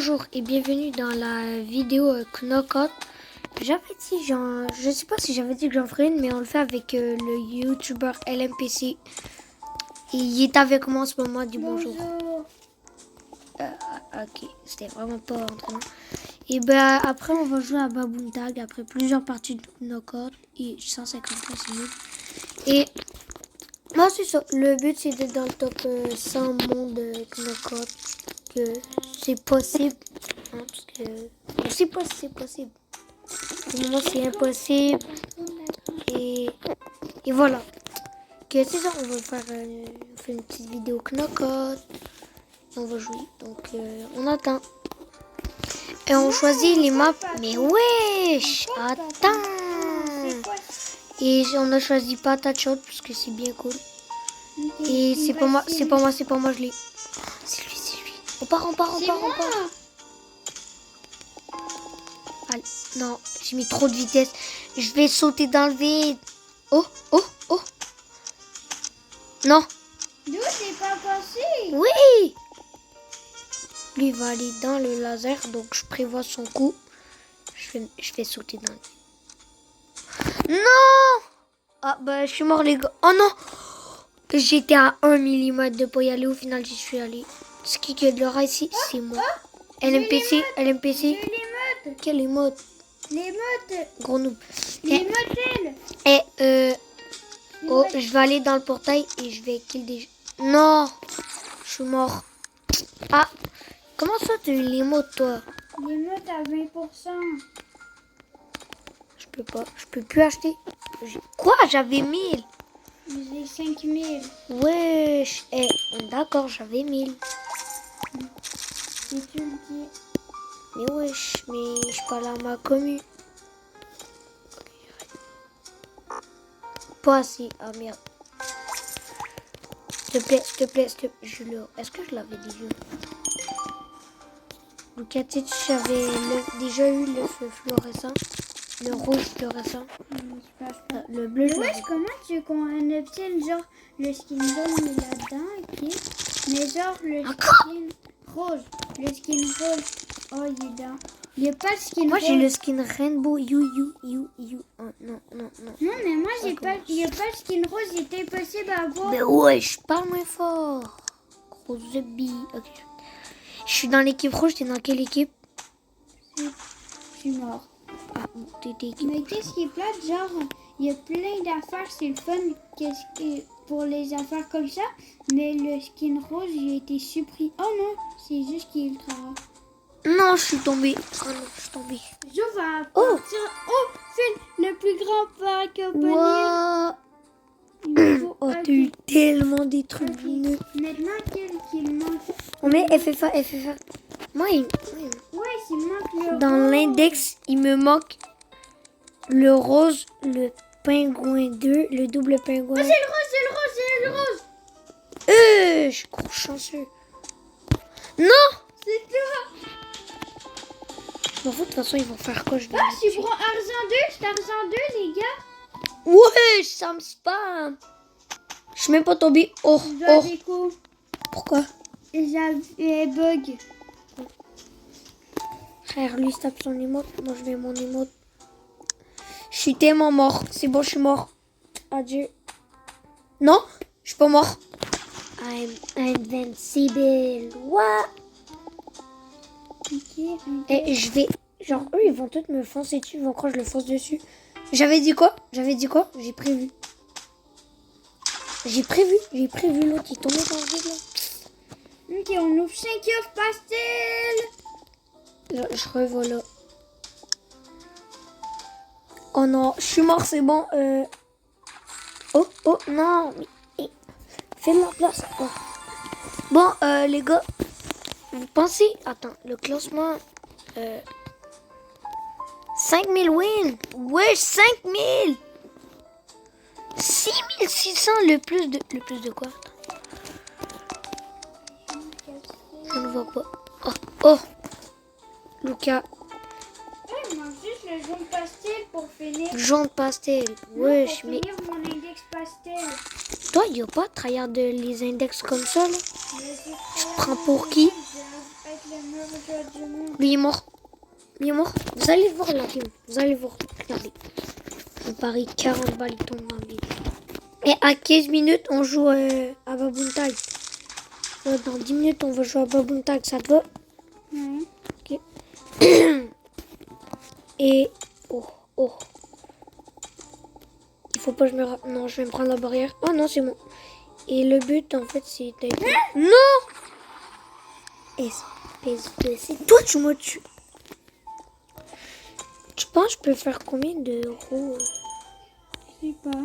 Bonjour et bienvenue dans la vidéo Knockout. J'avais dit, je sais pas si j'avais dit que j'en ferais une, mais on le fait avec le YouTuber LMPC. Et il est avec moi en ce moment, du bonjour. Ok, c'était vraiment pas entraînant. Et ben après on va jouer à Baboon Tag après plusieurs parties de Knockout et 150 minutes. Et moi c'est ça, le but c'est d'être dans le top 100 monde Knockout. Que c'est possible, hein, parce que c'est possible. Pour le moment c'est impossible. Et voilà. Que c'est ça, on va faire on fait une petite vidéo Knockout. On va jouer. Donc on attend. Et on choisit les maps. Mais wesh, attends. Et on a choisi patate chaude parce que c'est bien cool. Et c'est pas moi, je l'ai. C'est lui. On part. Allez, non, j'ai mis trop de vitesse. Je vais sauter dans le vide. Oh. Non. D'où c'est pas passé? Oui. Lui va aller dans le laser, donc je prévois son coup. Je vais sauter dans le vide. Non. Ah bah je suis mort les gars. Oh non. J'étais à 1 mm de pas y aller. Au final j'y suis allé. Ce qui est de l'aura ici, c'est moi. LMPC. Quelle émote? L'émote. Gros noob. L'émote. Oh, je vais aller dans le portail et je vais kill des... Non. Je suis mort. Ah. Comment ça tu as eu l'émote toi? L'émote à 20%. Je peux pas. Je peux plus acheter. Quoi? J'avais 1000. J'ai 5000. Wesh. D'accord, j'avais 1000. Si tu le dis. Mais wesh, mais je suis pas là à ma commu. Pas assez. Ah merde. S'il te plaît. Je le... Est-ce que je l'avais déjà? Lucas, tu j'avais déjà eu le feu fluorescent. Le rouge fluorescent. Le bleu, Mais wesh, comment tu qu'on obtient genre le skin jaune il est là-dedans, ok? Mais genre le skin rose. Le skin rose. Oh, il est là. Il n'y a pas le skin Moi, rose. j'ai le skin rainbow. You. Oh, non. Non, mais moi, j'ai pas, il n'y a pas le skin rose. Il est impossible à avoir. Mais ouais, je parle moins fort. Gros zombie. Ok. Je suis dans l'équipe rouge. T'es dans quelle équipe? Je suis mort. Ah, bon, t'étais équipe. Mais qu'est-ce qui est plate? Genre, il y a plein d'affaires. C'est le fun pour les affaires comme ça. Mais le skin rose, j'ai été supprimé. Oh non, c'est juste qu'il est ultra rare. Non, je suis tombée. Oh non, je suis tombée. Je vais partir. Oh, c'est le plus grand parc opening. Wow. Oh, t'as eu tellement des trucs bleus. Maintenant, quel qu'il manque? On met FFA. Moi, Ouais, s'il manque le dans rose. l'index, il me manque le rose, le pingouin 2, le double pingouin. Oh, c'est le rose. Je suis trop chanceux. Non! C'est toi. Je m'en fous, de toute façon, ils vont faire quoi? Je vais Ah, les je tuer. prends argent 2. C'est argent 2, les gars. Ouais, ça me spam. Je suis même pas tombée. Oh. J'avais quoi? Pourquoi? J'avais bug. Frère, lui, il se tape son emote. Moi, je mets mon emote. Je suis tellement mort. C'est bon, je suis mort. Adieu. Non, je suis pas mort. I'm invincible. What? Ok. Et je vais... Genre, eux, ils vont tous me foncer dessus. Ils vont croire que je le fonce dessus. J'avais dit quoi? J'ai prévu. L'autre, il tombait dans le vide, là. Ok, on ouvre 5 œufs pastel. Là, je revois. Oh non, je suis mort, c'est bon. Oh, non. Fais de la place. Oh. Bon, les gars, vous pensez... Attends, le classement... 5000 wins. Ouais, 5000. 6600, le plus de quoi? Je ne vois pas. Oh. Lucas. Il manque juste le jaune pastel pour finir. Jaune pastel. Non, Wesh, pour mais finir mon index pastel. toi, il n'y a pas de tryhard de les index comme ça, là? Je Tu te prends pour qui? Avec le je vois du monde. Lui, il est mort. Lui, il est mort. Vous allez voir la game. Vous allez voir. Regardez. Je parie 40 balles, il tombe dans le vide. Et à 15 minutes, on joue à Baboon Tag. Dans 10 minutes, on va jouer à Baboon Tag. Ça te va? Ouais. Ok. Et... Oh. Il faut pas que je me... Non, je vais me prendre la barrière. Oh non, c'est bon. Et le but, en fait, c'est... Non! Espèce de... C'est toi, tu m'as tué. Tu penses que je peux faire combien d'euros? Je sais pas.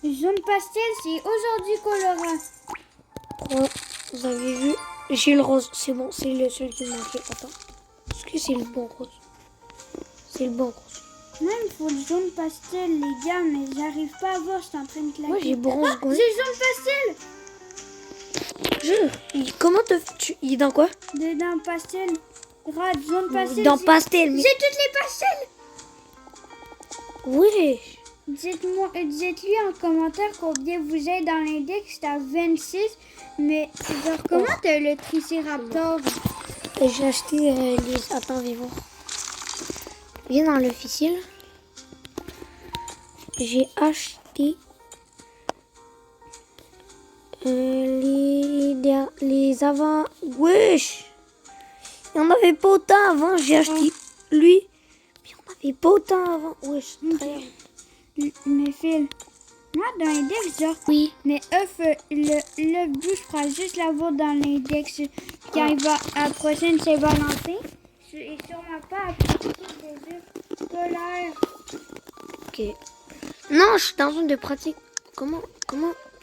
Le jaune pastel, c'est aujourd'hui qu'on l'aura. Quoi? Vous avez vu? J'ai le rose. C'est bon, c'est le seul qui me manquait. Attends. Est-ce que c'est le bon rose? C'est le bon rose. Moi, il me faut le jaune pastel, les gars, mais j'arrive pas à voir, je suis en train de claquer. Moi, j'ai bronze. Ah, j'ai le jaune pastel. Comment il est dans quoi? Dedans pastel. Regarde, jaune pastel. Dans pastel. Mais... J'ai toutes les pastels. Oui. Dites-lui en commentaire combien vous êtes dans l'index, c'est à 26. Mais genre, comment t'as le Triceratops? J'ai acheté les... Attends, viens voir. Viens dans l'officiel. J'ai acheté les avant. Wesh! Il n'y en avait pas autant avant. J'ai acheté lui. Mais il n'y en avait pas autant avant. Wesh, très... Mais Phil, moi dans l'index, genre, Oui. mais œuf, le bleu, je prends juste la voir dans l'index. Quand il va à la prochaine Saint-Valentin, je n'ai sûrement pas appliqué des œufs polaires. Ok. Non, je suis dans une de pratique. Comment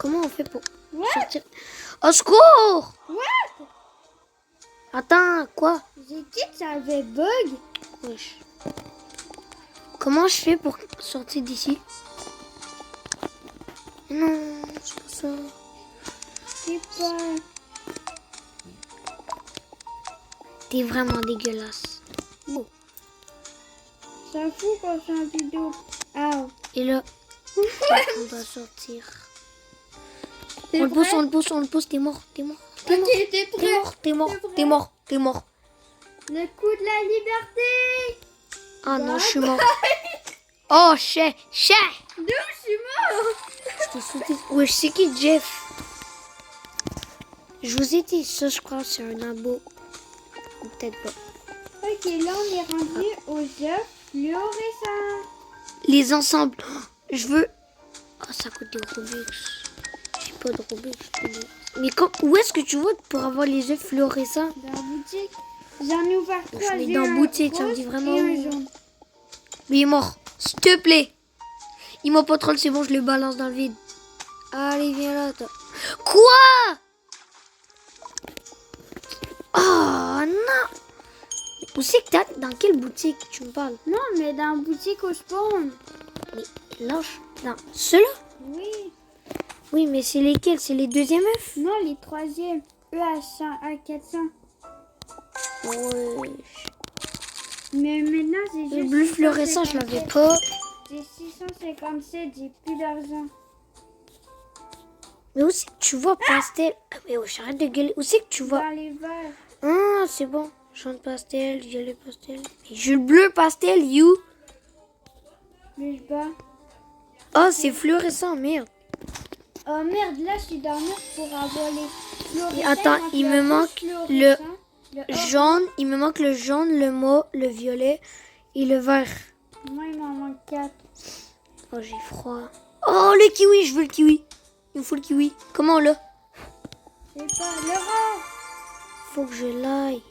on fait pour sortir? Au secours! What? Attends, quoi? J'ai dit que ça avait bug. Wesh. Comment je fais pour sortir d'ici? Non, c'est pas ça. C'est pas... T'es vraiment dégueulasse. Oh. Ça fout quand c'est en vidéo. Ah. Et là, on doit sortir. On le pousse, t'es mort. Ok, t'es prêt? T'es mort. Le coup de la liberté. Ah non, je suis mort. Oh, chais. D'où je suis mort? Je t'ai sauté. Ouais, je sais qui, Jeff. Je vous ai dit ça, je crois, c'est un abo. Ou peut-être pas. Ok, là on est rendu aux œufs fluorescents. Les ensembles. Je veux... Oh, ça coûte des Robux. J'ai pas de Robux. Mais où est-ce que tu vois pour avoir les œufs fluorescents? Dans la boutique. J'en ai ouvert 3. Je mets dans la boutique, ça me dit vraiment et un où. jaune. Mais il est mort. S'il te plaît. Il m'a pas troll, c'est bon, je le balance dans le vide. Allez, viens là, toi. Quoi? Oh non. Où c'est que t'as? Dans quelle boutique tu me parles? Non, mais dans la boutique au spawn. Mais là, non. Ceux-là? Oui. Oui, mais c'est lesquels? C'est les deuxièmes œufs? Non, les troisièmes. Eux à 100, à 400. Ouais. Mais maintenant, j'ai Le juste... bleu fluorescent, je l'avais pas. J'ai 657, j'ai plus d'argent. Mais où c'est que tu vois pastel? Ah, mais oh, j'arrête de gueuler. Où c'est que tu vois? Dans les verres. Ah, c'est bon. Jaune pastel, violet pastel. Et j'ai le bleu pastel, you. Mais je bats. Oh, c'est fluorescent, merde. Oh merde, là, je suis dans l'œuf pour avoir les fluorescents. Attends, il me manque le jaune. Il me manque le jaune, le mauve, le violet et le vert. Moi, il m'en manque 4. Oh, j'ai froid. Oh, le kiwi, je veux le kiwi. Il me faut le kiwi. Comment on l'a? C'est pas le rare. Faut que je l'aille.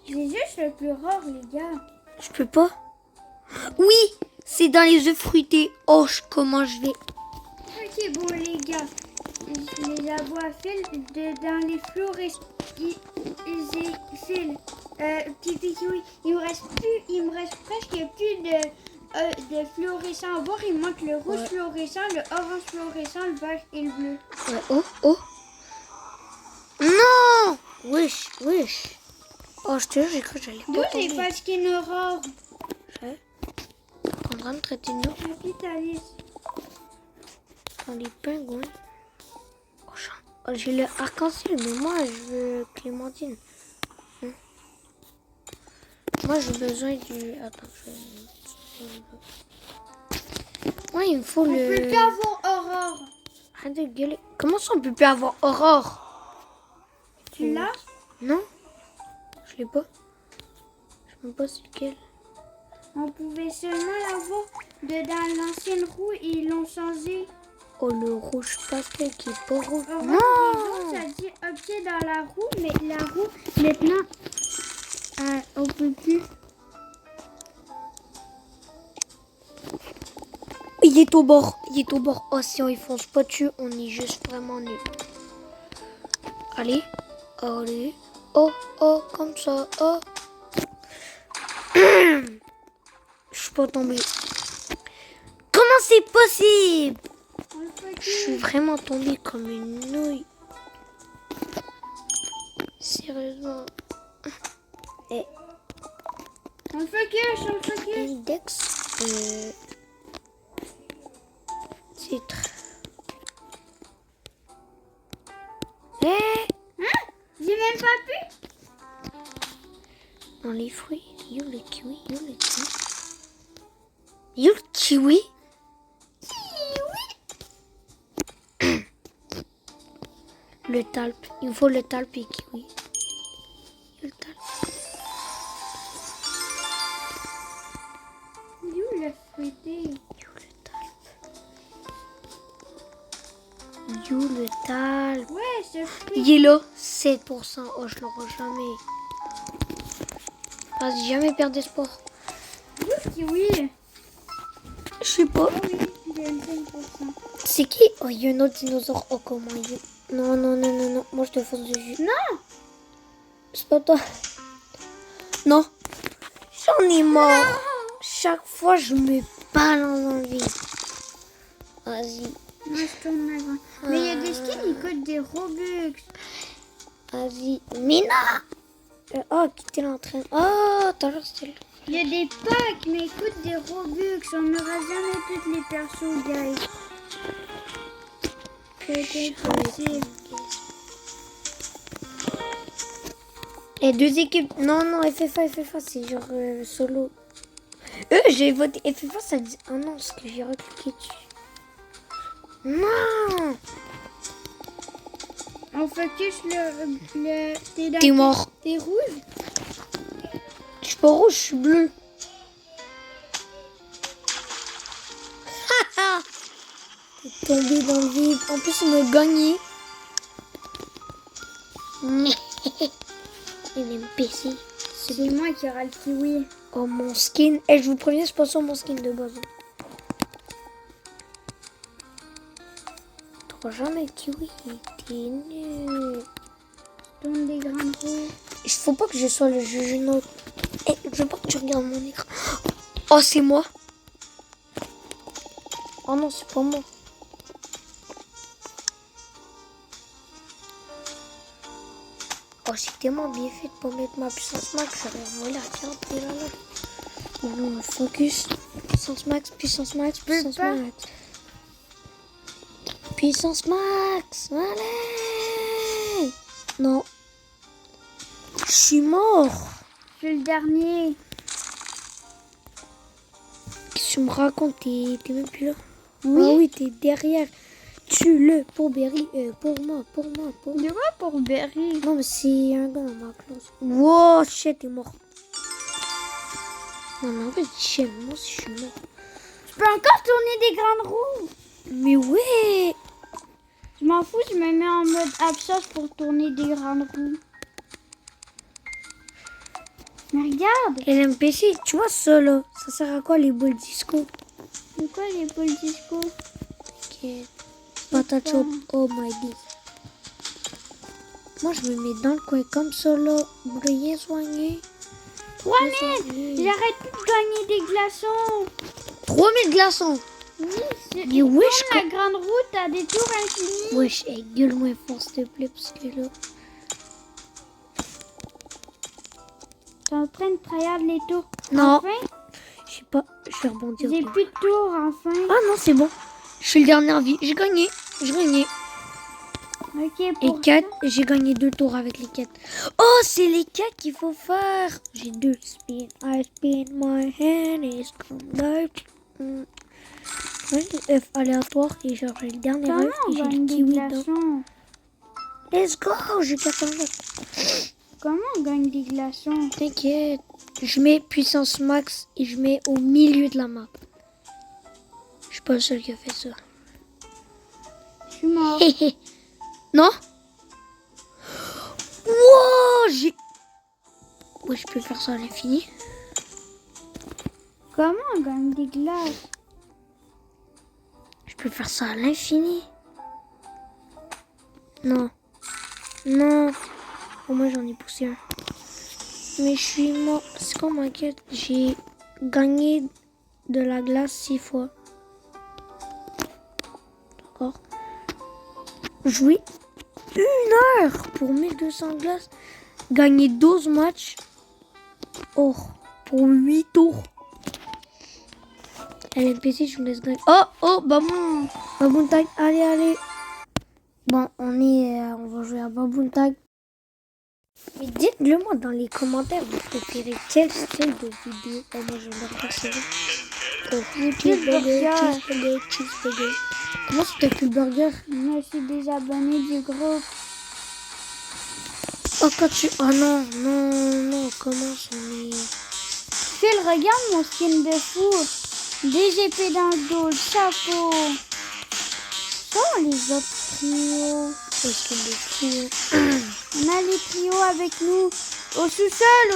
J'ai juste le plus rare, les gars. Je peux pas. Oui, c'est dans les œufs fruités. Oh, comment je vais? Ok, bon, les gars. Je les avoue à Phil. Dans les fluorescents. J'ai Phil. Petit kiwi. Il me reste presque plus de fluorescents à voir. Il me manque le rouge fluorescent, le orange fluorescent, le vert et le bleu. Ouais, oh. Non! Wesh. Oh, je te jure, j'ai cru que j'allais D'où pas j'ai tomber. pas de skin aurore? Ouais. On va me traiter de nous Capitaliste. dans les pingouins. Oh, Oh, j'ai le arc-en-ciel, mais moi, je veux Clémentine. Moi, j'ai besoin du... Attends, moi, il me faut On le... peut plus avoir Aurore. Arrête de gueuler. Comment ça, on peut plus avoir Aurore? Tu l'as? Non, je l'ai pas. Je sais même pas c'est lequel. On pouvait seulement l'avoir dans l'ancienne roue et ils l'ont changé. Oh, le rouge pastel qui est pas rouge. Aurore, Non! ça dit objet dans la roue, mais la roue, maintenant, on peut plus. Il est au bord. Il est au bord. Oh, si on y fonce pas dessus, on est juste vraiment nul. Allez. Allez. Oh, oh, comme ça. Oh. Je suis pas tombée. Comment c'est possible? Je suis vraiment tombée comme une nouille. Sérieusement. Et On focus, on focus. index. Titre. J'ai même pas pu. Dans les fruits, yo le kiwi, yo le kiwi. Yo le kiwi? Le talpe, il me faut le talpe et kiwi. Yo le talpe. Où le fruité? Yo le talpe. Yo le talpe. Ouais, ce fruit. Il est là, 7%. Oh, je l'aurai jamais. Vas-y, jamais perdre espoir. Où le kiwi? Je sais pas. Oh oui, j'ai 25%. C'est qui? Oh, il y a un autre dinosaure. Oh, comment il est? Non, non, non, non, non. Moi, je te fonce dessus. Non! C'est pas toi. Non. J'en ai mort. Chaque fois, je me balance dans le vide. Vas-y. Moi, je tourne avant. Mais il y a des skins, ils coûtent des Robux. Vas-y. Mina. Oh, quitter l'entraîne. Oh, tout à l'heure, c'était là. Il y a des packs, mais ils coûtent des Robux. On n'aura jamais toutes les persos, guys. C'est impossible. Et deux équipes. Non, non, FFA, c'est genre solo. J'ai voté FFA, ça dit. Oh non, parce que j'ai recliqué dessus. Non! On focus t'es T'es mort. T'es rouge? Je suis pas rouge, je suis bleu. T'es tombé dans le vide. En plus, on a gagné. Il est PC. C'est moi qui aura le kiwi. Oh, mon skin. Et je vous préviens, c'est pas sur mon skin de base. T'auras jamais le kiwi. T'es nul. Tourne des grandes roues. Il faut pas que je sois le juge note. Et je veux pas que tu regardes mon écran. Oh, c'est moi. Oh non, c'est pas moi. Oh, c'est tellement bien fait de pas mettre ma puissance max. J'aurais volé à 40 000 là. Non, focus. Puissance max, puissance max, puissance max. Puissance max. Allez. Non. Je suis mort. Je suis le dernier. Qu'est-ce que tu me racontes? T'es même plus là. Oui. Ah oui, t'es derrière. Tue-le pour Berry. Pour moi. De quoi pour Berry? Non, mais c'est un gars dans ma classe. Wow, shit, t'es mort. Non, mais en fait, shit, moi aussi, je suis mort. Je peux encore tourner des grandes roues. Mais ouais. Je m'en fous, je me mets en mode absence pour tourner des grandes roues. Mais regarde. Et l'MPC, tu vois ça là, ça sert à quoi les boules disco? C'est quoi les boules disco? Ok. Patate chaude, oh my god. Moi je me mets dans le coin comme ça là, briller soigné. 3000. J'arrête plus de gagner des glaçons. 3000 glaçons. Oui, Mais wesh, la grande roue, t'as des tours infinis. wesh, hey, gueule-moi fort s'il te plaît, parce que là... T'es en train de tryhard les tours. Non. Enfin, Je sais pas, je vais rebondir. j'ai plus de tours, enfin. Ah non, c'est bon. Je suis le dernier vie. J'ai gagné. Ah, Ok, Et pour 4, j'ai gagné 2 tours avec les 4. Oh, c'est les 4 qu'il faut faire. J'ai 2 spin. I spin my hand is come dark. F aléatoire et genre j'ai le dernier comment rêve on et j'ai gagne le des kiwi dedans. glaçons? Let's go, j'ai 14 ans. Comment on gagne des glaçons? T'inquiète. Je mets puissance max et je mets au milieu de la map. Je suis pas le seul qui a fait ça. Je suis mort. Non? Wow, j'ai... Ouais, je peux faire ça à l'infini. Comment on gagne des glaces? Je peux faire ça à l'infini. Non. Non. Au moins, j'en ai poussé un. Mais je suis mort. C'est quoi ma quête? J'ai gagné de la glace 6 fois. D'accord. Jouer 1 heure pour 1200 glaces. Gagner 12 matchs. Oh, pour 8 tours. LNPC, je me laisse gagner. Oh, Baboon. Baboon Tag, allez. Bon, on va jouer à Baboon Tag. Mais dites-le moi dans les commentaires, vous préférez quel style de vidéo? Oh, moi, je vais préférer. Cheeseburger. Comment c'est t'as le burger? Je me suis désabonné du groupe. Oh, quand tu... Oh non, comment ça mais... Phil, regarde mon skin de fou. DGP dans le dos, le chapeau. Sont les autres trios. Oh, skin de fou. On a les trios avec nous. Au sous-sol.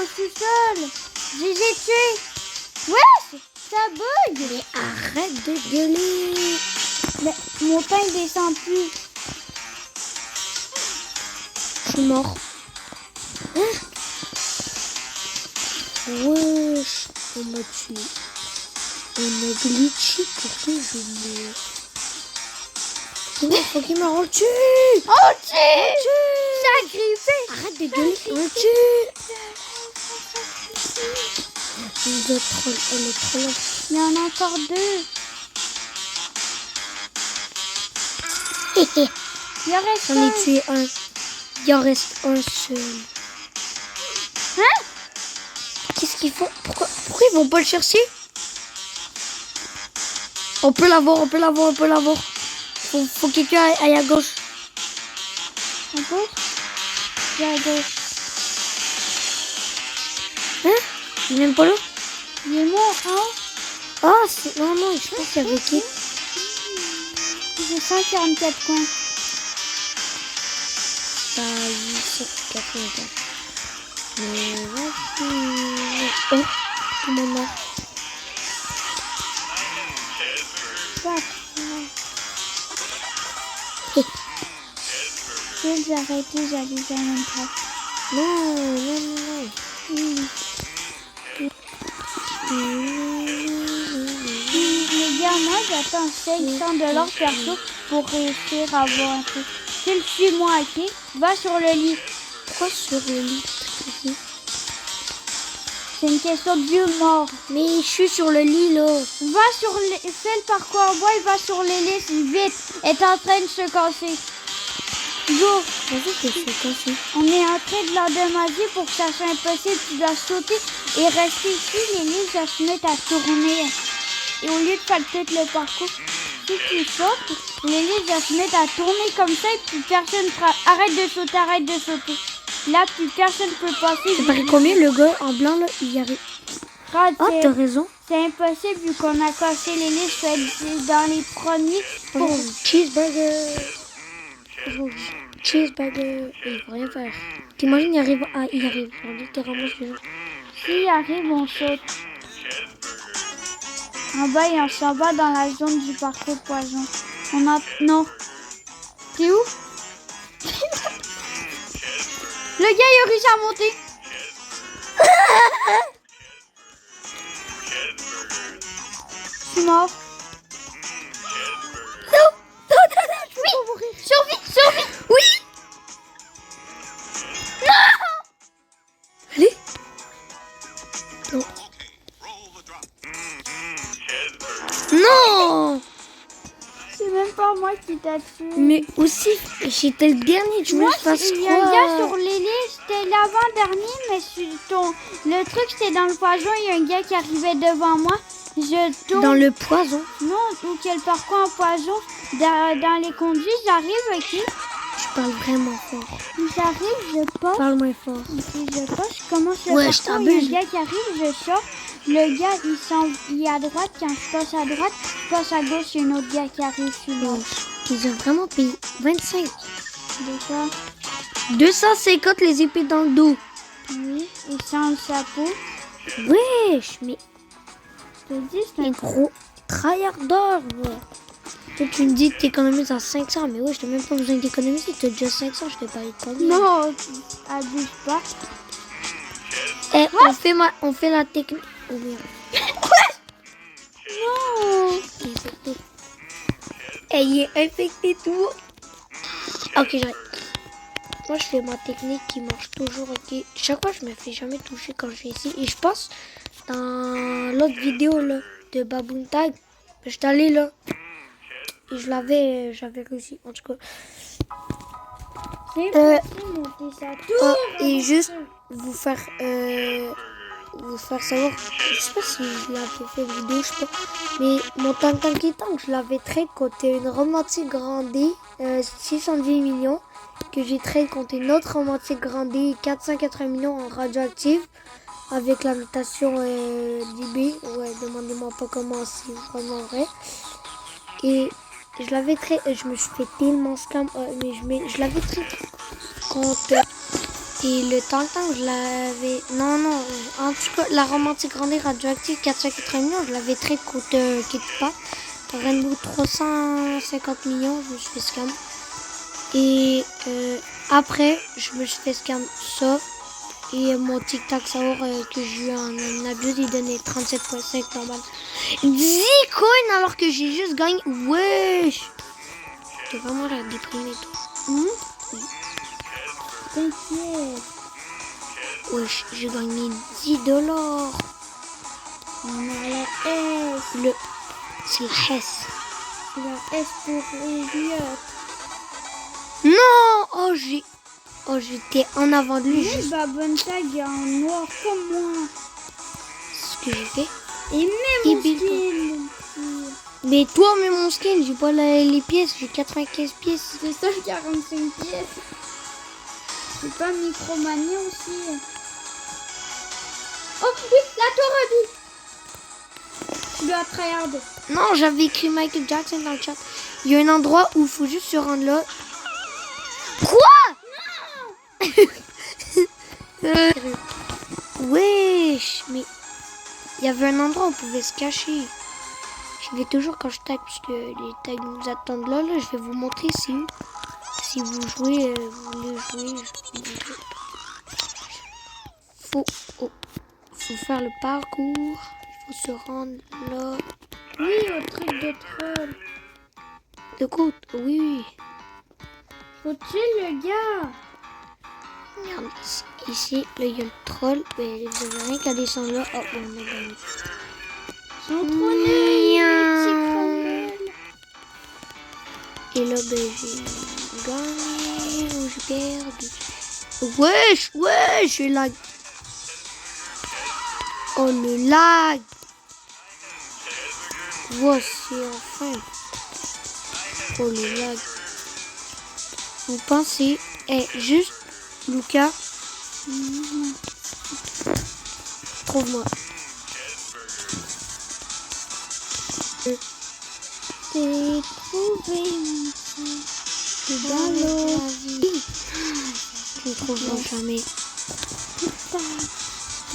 GG tué. Ouais, ça bug. Mais arrête de gueuler. Mais mon pain descend plus. Je suis mort. Wesh, on m'a tué. On a glitché pour que je meure. Faut qu'il me rend tue. On tue. Sacrifié. Arrête de gueuler, on tue. Elle est trop là. Il y en a encore 2. Il en reste J'en ai un. tué un. Il en reste un seul. Hein? Qu'est-ce qu'ils font? Pourquoi ils vont pas le chercher? On peut l'avoir. Faut que quelqu'un aille à gauche. À gauche? J'ai à gauche. Hein? Il est même pas là? Il est mort, hein? Ah, non, je pense qu'il y avait qui? J'ai 144 points. Bah, 884. Mais vas-y. Oh, tout le monde mort. Je vais les arrêter, j'arrive à même pas. Non. Les gars, moi j'attends 500 $ perso pour réussir à avoir un truc. Tu le suis-moi, ok? Va sur le lit. Pourquoi sur le lit? C'est une question de vie ou de mort. Mais je suis sur le lit là. Va sur les... Fais le parcours en bois et va sur les listes vite. Elle est en train de se casser. Go. Vas-y, je te fais casser. On est en train de l'endommager pour que ça soit impossible. Tu dois sauter et rester ici. Les listes doivent se mettre à tourner. Et au lieu de faire tout le parcours, si tu sautes, les listes doivent se mettre à tourner comme ça et puis personne fera... Arrête de sauter. Là, plus personne peut passer. Ça paraît combien le gars en blanc là? Il y arrive. Regarde, Ah, t'as raison. c'est impossible vu qu'on a cassé les listes. Faut être dans les premiers pour... Cheeseburger. Il faut rien faire. T'imagines, il arrive. Ah, il arrive. On littéralement ce jeu. S'il arrive, on saute. En bas, et on s'en va dans la zone du parcours poison. Non. T'es où? Le gars, il a réussi à monter. Je suis mort. Non, Oui. Survie. Oui. Non. Allez. Non. Non. C'est même pas moi qui t'a tué. Mais aussi, j'étais le dernier, tu veux Moi, que je fasse il y a un gars sur quoi? les listes, c'était l'avant-dernier, mais le truc c'était dans le poison, il y a un gars qui arrivait devant moi. Je tourne. Dans le poison. Non, ou quel parcours en poison. Dans les conduits, j'arrive, ok. Tu parles vraiment fort. J'arrive, je passe. Parle moins fort. Ok, je passe, je commence le Ouais, je parcours, il y a t'abuse. un gars qui arrive, je sors. Le gars, il est à droite. Quand je passe à droite, je passe à gauche, il y a un autre gars qui arrive sur moi. Bon, ils ont vraiment payé 25. De quoi? 250 les épées dans le dos. Oui, et sans le chapeau. Wesh, mais Je te dis, c'est les un gros tryharders, ouais. Toi, tu me dis que t'économises à 500, mais ouais, je t'ai même pas besoin d'économiser. T'as déjà 500, je t'ai pas dit combien. Non, abuse pas. Eh, on fait la technique. Oh merde. Non. Infecté. Eh, il est infecté tout. Ok, j'arrête. Moi, je fais ma technique qui marche toujours, ok. Chaque fois, je me fais jamais toucher quand je suis ici. Et je pense, dans l'autre vidéo, là, de Baboon Tag, j'étais allée là. Et j'avais réussi, en tout cas. C'est facile de monter ça. Et juste vous faire savoir, je sais pas si je l'avais fait vidéo, je sais pas, mais mon Tanky Tank, je l'avais trade contre une romantique grandée 610 millions, que j'ai trade contre une autre romantique grandée 480 millions en radioactive, avec la mutation d'IB. Ouais, demandez-moi pas comment, c'est vraiment vrai. Et je l'avais très, je me suis fait tellement scam, mais je l'avais très contre. Et le Tantan, je l'avais. Non, en tout cas, la romantique grandée radioactive 480 millions, je l'avais très contre Kitpat. Rainbow 350 millions, je me suis fait scam. Et après, je me suis fait scam ça. Et mon tic-tac saur que j'ai eu en abus, il donnait 37,5 normal. 10 coins alors que j'ai juste gagné. Wesh! T'es vraiment l'air déprimé, toi. Oui. T'inquiète. Wesh, j'ai gagné 10 $. On a la S. C'est la S. La S pour Elliot. Non! Oh, j'étais en avant de lui. Mais Baboon Tag est en noir comme moi. C'est ce que j'ai fait. Et même Et mon Bill, skin. Mais toi, mais mon skin, j'ai pas les pièces, j'ai 95 pièces. C'est ça, 45 pièces. C'est pas Micromania aussi. Oh oui, la tour a dit. Tu dois tryhard. Non, j'avais écrit Michael Jackson dans le chat. Il y a un endroit où il faut juste se rendre là. Quoi? Wesh, mais il y avait un endroit où on pouvait se cacher. Je vais toujours quand je tag, parce que les tags nous attendent là, je vais vous montrer si vous jouez, vous voulez jouer. Faut faire le parcours, il faut se rendre là. Oui, au truc de troll. De quoi? Oui. Faut tuer le gars. Regarde, ici, là, il y a le troll. Mais vous n'avez rien qu'à descendre là. Oh, on a gagné. Ils sont trop nuls, les petits cromwell. Et là, j'ai gagné ou j'ai perdu. Wesh, le lag. Oh, le lag. Voici enfin. Oh, le lag. Vous pensez, juste, Lucas, trouve-moi. T'es trouvé. C'est dans l'eau. Je ne trouverai jamais.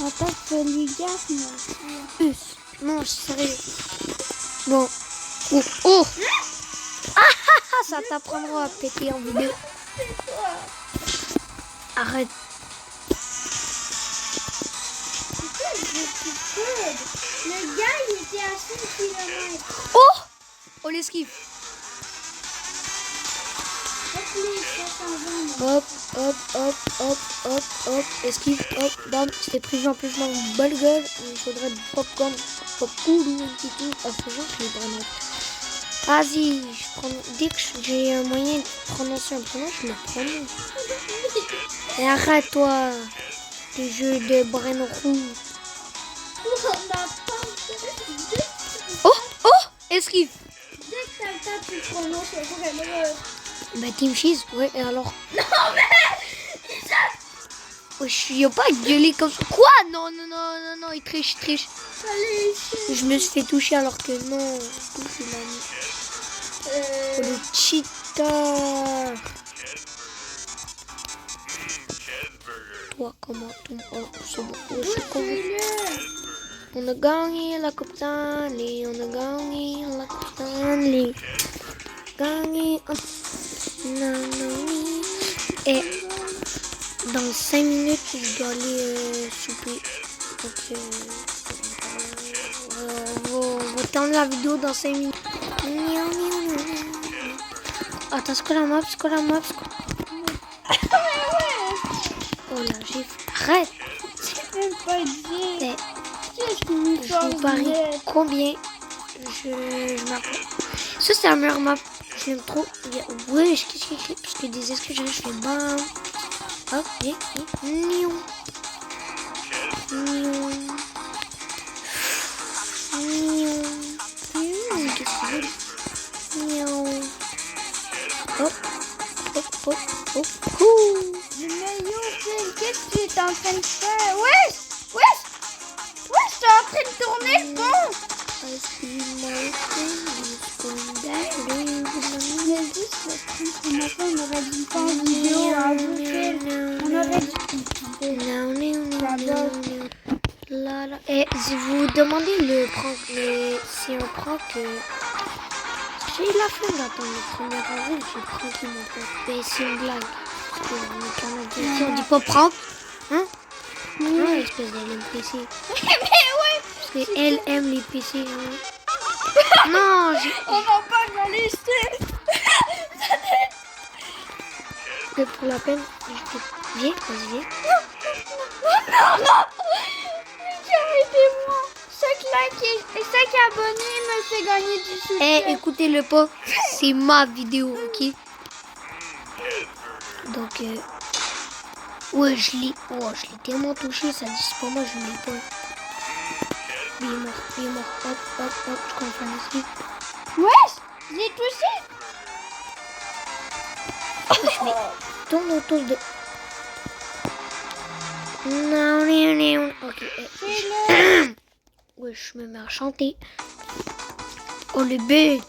Attends, fais lui gaffe, moi. Non, c'est sérieux. Bon. Oh. Ah, ça t'apprendra à péter en vidéo. Arrête. Le gars, il était à 5 km. Oh, l'esquive. Hop, esquive, hop, bam. C'était pris en plus dans une bonne gueule. Il faudrait du popcorn, popcorn ou un petit tout. Ah, franchement, je l'ai vraiment. Vas-y, dès que j'ai un moyen de prononcer un prénom, je le prononce. Et arrête-toi, tes jeux de brain rouge. Oh, esquive. Dès que t'as le temps, tu prononces le prénom. Bah, Team Cheese, ouais, et alors? Non, mais... Wesh, y'a pas gueulé comme ça. Quoi? Non, il triche. Allez, Je me suis fait toucher alors que non. Touche l'ami. Oh, le cheater. Toi, comment ton... Oh, c'est bon. Oh, c'est con. On a gagné la Coupe Stanley. On a gagné la Coupe Stanley. Gagné. Non. Et dans 5 minutes, je dois aller souper. Donc, on va terminer la vidéo dans 5 minutes. Attends, c'est quoi la map? Oh là, j'ai fait... Arrête! C'est même pas dit. Eh, Qu'est-ce que je vous parie combien je m'appelle. Ça, c'est la meilleure map. Je l'aime trop. Ouais, qu'est-ce qu'il écrit? Parce que des escaliers, je fais bam. Hop, nion. Qu'est-ce que c'est? Nion. Hop. Mais yo, Phil, qu'est-ce que tu es en train de faire? Wesh, t'es en train de tourner le pont. Mais juste le truc, ce matin, on aurait dû faire une vidéo à vous, Phil. On aurait dû... Et si vous demandez le prank, mais c'est un prank... J'ai eu la flemme d'attendre le 1er avril, j'ai pranké mon pote. Mais c'est une blague. Parce que on est canadiens. Si on dit pas prank, hein? Non, espèce d'LMPC. Mais ouais. Parce qu'elle aime les PC. Hein. Non, on va pas dans les stèles. pour la peine, viens, vas-y, viens. Non. Arrêtez-moi. Chaque like et chaque abonné me fait gagner du soutien. Eh, écoutez-le pas. C'est ma vidéo, ok? Donc, ouais, je l'ai tellement touché, ça dit c'est pas moi, je l'ai pas. Il est mort. Hop, je comprends ici. Wesh, j'ai touché. Mais tourne autour de... Non. Ok. Ouais, je me mets à chanter. Oh, le bug.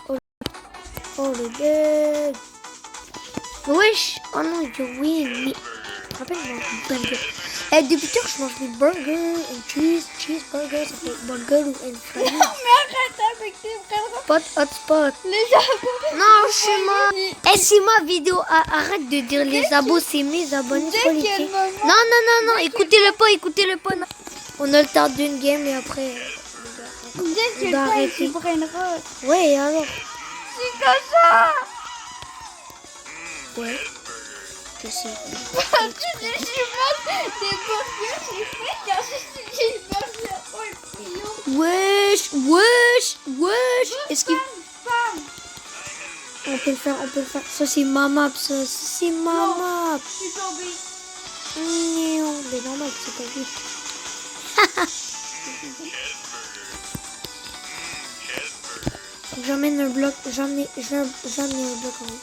Oh, le bug. Wesh. Oh non, you win. Mais... Rappelle-moi, burger. Et depuis tard, je mange des burgers and cheeseburger. Ça fait burger and fries. Non, mais arrête avec tes frères. Pot hotspot. Les abonnés. Non, je suis mort. Eh, c'est ma vidéo. Arrête de dire les abos, c'est mes abonnés. Dès C'est pas les qu'il y a tiens. le moment- Non. Écoutez-le pas. Non. On a le temps d'une game et après... Dès que On le doit temps arrêter. il prendra. Ouais, et alors? C'est comme ça. Ouais. Je sais. Tu dis, je mange des burgers, j'ai fait car je suis des burgers. Oh, le mignon. Wesh. Est-ce qu'il... Femme. On peut le faire. Ça, c'est ma map, ça. C'est ma map. Je suis tombée. Mais normal, c'est pas vu. J'emmène un bloc. J'emmène un bloc en haut.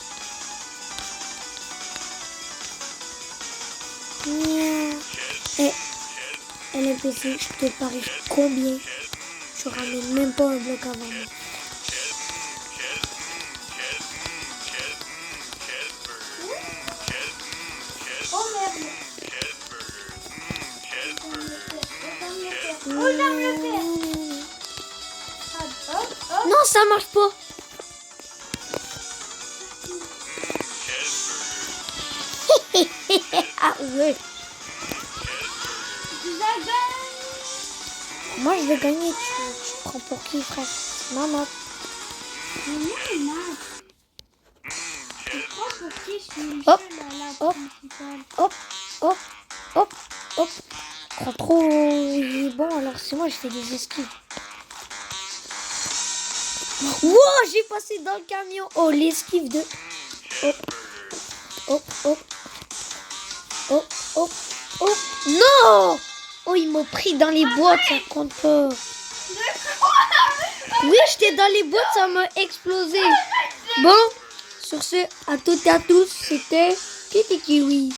Et LMPC, je te parie combien tu ramènes même pas un bloc avant moi. Oh merde. Oh, j'aime le faire. Hop. Non, ça marche pas. Ah ouais. Moi je vais gagner. Tu prends pour qui, frère? Maman. Hop. Prends trop. Il est bon, alors c'est moi, je fais des esquives. Wow, j'ai passé dans le camion. Oh, l'esquive de... Oh, oh, oh. Oh, oh, oh. Non! Oh, ils m'ont pris dans les boîtes, ça compte pas. Oui, j'étais dans les boîtes, ça m'a explosé. Bon, sur ce, à toutes et à tous, c'était Kiki Kiwi.